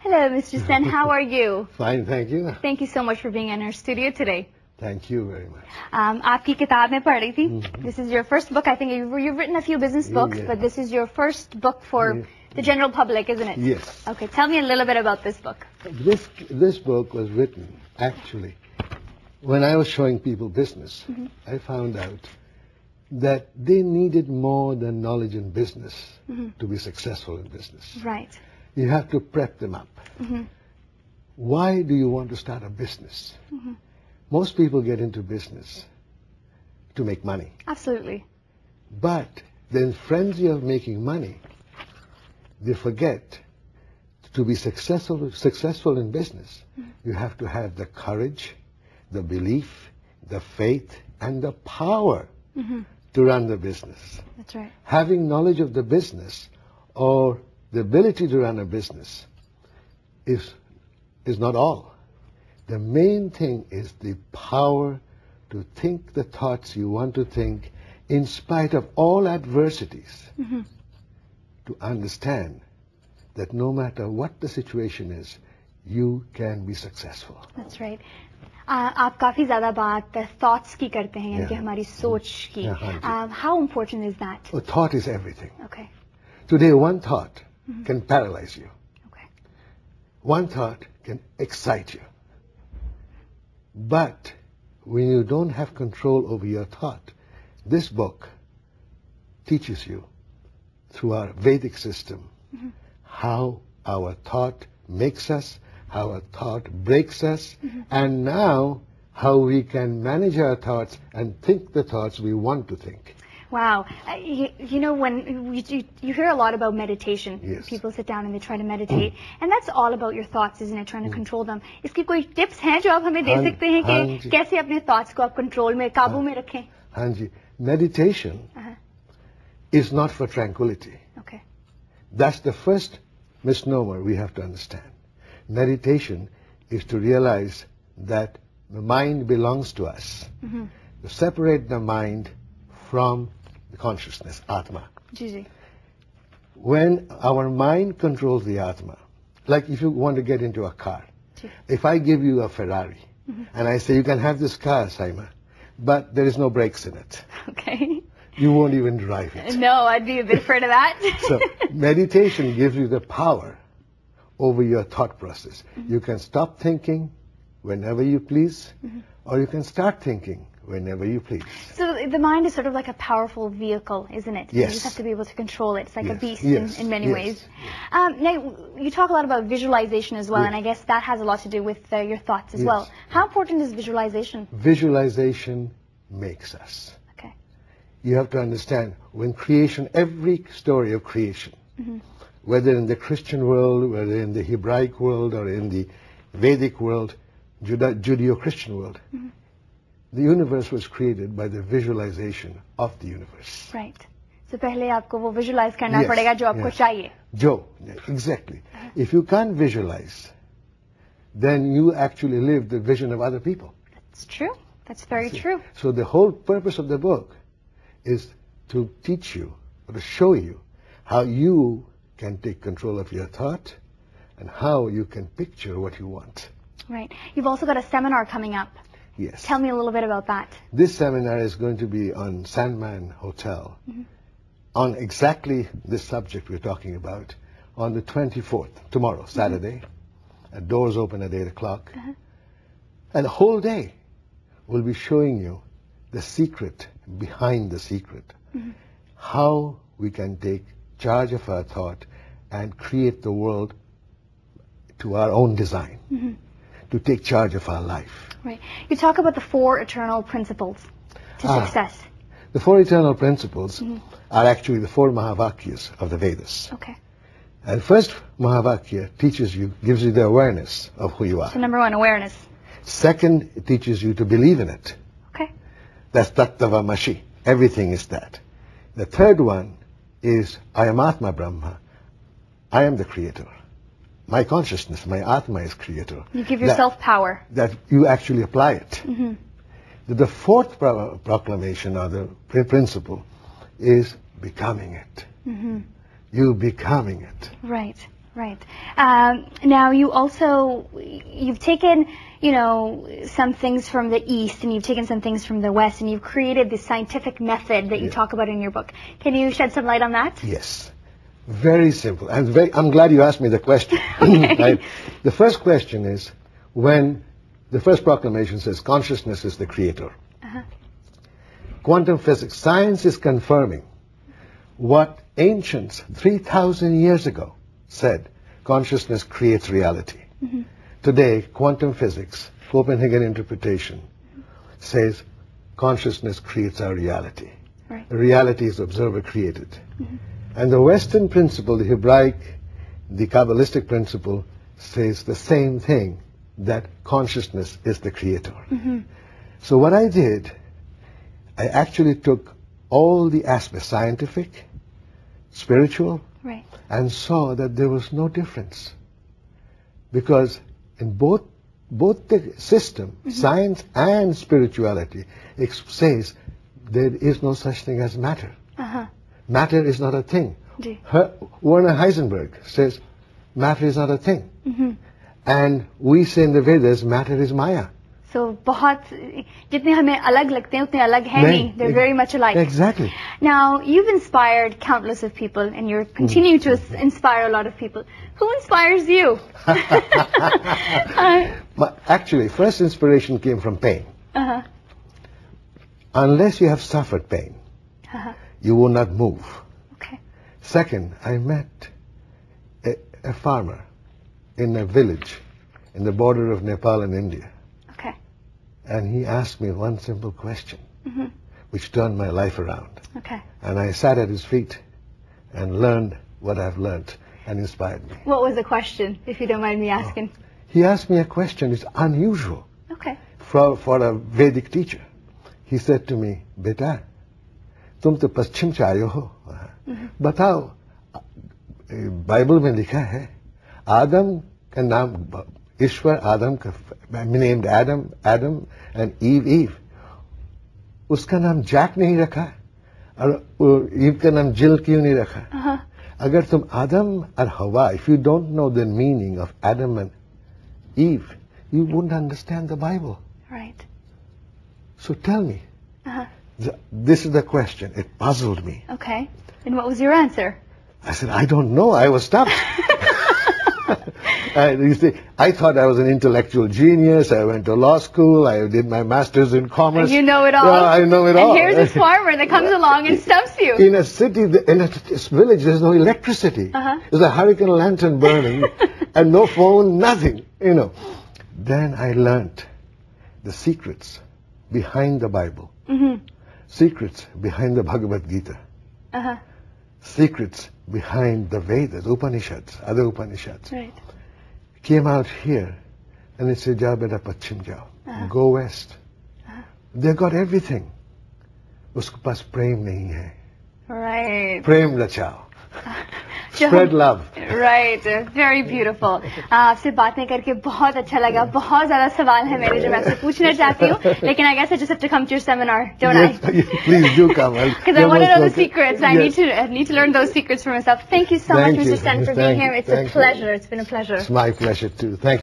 Hello, Mr. Sen. How are you? Fine, thank you. Thank you so much for being in our studio today. Thank you very much. आपकी किताब में पढ़ रही थी. This is your first book. I think you've written a few business books, but this is your first book for the general public, isn't it? Yes. Okay, tell me a little bit about this book. This book was written, actually, when I was showing people business. I found out that they needed more than knowledge in business to be successful in business. Right. You have to prep them up. Why do you want to start a business? Most people get into business to make money. Absolutely. But in frenzy of making money, they forget to be successful in business. You have to have the courage, the belief, the faith, and the power to run the business. That's right. Having knowledge of the business or the ability to run a business is not all. The main thing is the power to think the thoughts you want to think in spite of all adversities. To understand that no matter what the situation is, you can be successful. That's right. आप काफी ज़्यादा बात thoughts की करते हैं, यानी कि हमारी सोच की. How important is that? A thought is everything. Okay. Today, one thought can paralyze you. Okay. One thought can excite you. But when you don't have control over your thought, this book teaches you through our Vedic system how our thought makes us, how our thought breaks us, and now how we can manage our thoughts and think the thoughts we want to think. Wow. You know, when you hear a lot about meditation. Yes. People sit down and they try to meditate. And that's all about your thoughts, isn't it? Trying to control them. इसकी कोई tips हैं जो आप हमें दे सकते हैं कि कैसे अपने thoughts को आप control में, काबू में रखें? हाँ जी. Meditation is not for tranquility. Okay. That's the first misnomer we have to understand. Meditation is to realize that the mind belongs to us. To separate the mind from the consciousness, Atma. When our mind controls the Atma, like if you want to get into a car, if I give you a Ferrari and I say you can have this car, Saima, but there is no brakes in it. Okay. You won't even drive it. No, I'd be a bit afraid of that. So meditation gives you the power over your thought process. You can stop thinking whenever you please, or you can start thinking whenever you please. So the mind is sort of like a powerful vehicle, isn't it? Yes. You just have to be able to control it. It's like a beast in many ways. Yes. Now, you talk a lot about visualization as well, and I guess that has a lot to do with your thoughts as well. How important is visualization? Visualization makes us. Okay. You have to understand, when creation, every story of creation, whether in the Christian world, whether in the Hebraic world, or in the Vedic world, Judeo-Christian world, the universe was created by the visualization of the universe. Right. So पहले आपको वो visualize करना पड़ेगा जो आपको चाहिए. Exactly. If you can't visualize, then you actually live the vision of other people. That's true. That's very true. So the whole purpose of the book is to teach you, or to show you, how you can take control of your thought and how you can picture what you want. Right. You've also got a seminar coming up. Yes. Tell me a little bit about that. This seminar is going to be on Sandman Hotel on exactly this subject we're talking about on the 24th, tomorrow, Saturday. Doors open at 8 o'clock. And the whole day we'll be showing you the secret behind the secret. How we can take charge of our thought and create the world to our own design. To take charge of our life. Right. You talk about the 4 eternal principles to success. The 4 eternal principles are actually the 4 Mahavakyas of the Vedas. Okay. And first Mahavakya teaches you, gives you the awareness of who you are. So number 1, awareness. Second, it teaches you to believe in it. Okay. That's Tattvamasi. Everything is that. The third one is I am Atma Brahma. I am the creator. My consciousness, my Atma is creator. You give yourself power. That you actually apply it. The fourth proclamation or the principle is becoming it. You becoming it. Right. Right. Now you've taken, some things from the East and you've taken some things from the West and you've created this scientific method that you talk about in your book. Can you shed some light on that? Yes. Very simple. I'm glad you asked me the question. Okay. Right? The first question is, when the first proclamation says consciousness is the creator. Quantum physics, science is confirming what ancients 3,000 years ago said: consciousness creates reality. Today, quantum physics, Copenhagen interpretation, says consciousness creates our reality. Right. Reality is observer created. And the Western principle, the Hebraic, the Kabbalistic principle, says the same thing, that consciousness is the creator. So what I did, I actually took all the aspects, scientific, spiritual, Right. and saw that there was no difference. Because in both the system, science and spirituality, it says there is no such thing as matter. Matter is not a thing. Werner Heisenberg says matter is not a thing. And we say in the Vedas, matter is Maya. So, jitne hame alag lagte hain, utne alag hai nahi. They're very much alike. Exactly. Now, you've inspired countless of people, and you're continuing to inspire a lot of people. Who inspires you? Actually, first inspiration came from pain. Unless you have suffered pain, you will not move. Okay. Second, I met a farmer in a village in the border of Nepal and India. Okay. And he asked me one simple question, which turned my life around. Okay. And I sat at his feet and learned what I've learned, and inspired me. What was the question, if you don't mind me asking? He asked me a question. It's unusual. Okay. For a Vedic teacher. He said to me, "Beta, tum to paschim se aaye ho. Batao, Bible mein likha hai, Adam ka naam, Ishwar Adam ka, named Adam and Eve. Uska naam Jack nahi rakha, aur Eve ka naam Jill kyun nahi rakha? Agar tum Adam or Hawa, if you don't know the meaning of Adam and Eve, you wouldn't understand the Bible. Right. So tell me, this is the question. It puzzled me. Okay. And what was your answer? I said, I don't know. I was stumped. You see, I thought I was an intellectual genius. I went to law school. I did my master's in commerce. And you know it all. Yeah, I know it all. And here's this farmer that comes along and stumps you. In a city, in a village, there's no electricity. There's a hurricane lantern burning and no phone, nothing, Then I learned the secrets behind the Bible, secrets behind the Bhagavad Gita, secrets behind the Vedas, Upanishads, other Upanishads. Right. Came out here and it said, "Jao beta pachim jao, go west." They got everything. Usko paas prem nahi hai. Right. Prem lachao. Spread love. Right. Very beautiful. आपसे बातें करके बहुत अच्छा लगा. बहुत ज़्यादा सवाल है मेरे जो मैं आपसे पूछना चाहती हूँ. लेकिन I guess I just have to come to your seminar, don't I? Please do come. Because I want to know the secrets. I need to learn those secrets for myself. Thank you so much, Mr. Sen, for being here. It's a pleasure. It's been a pleasure. It's my pleasure too. Thank you.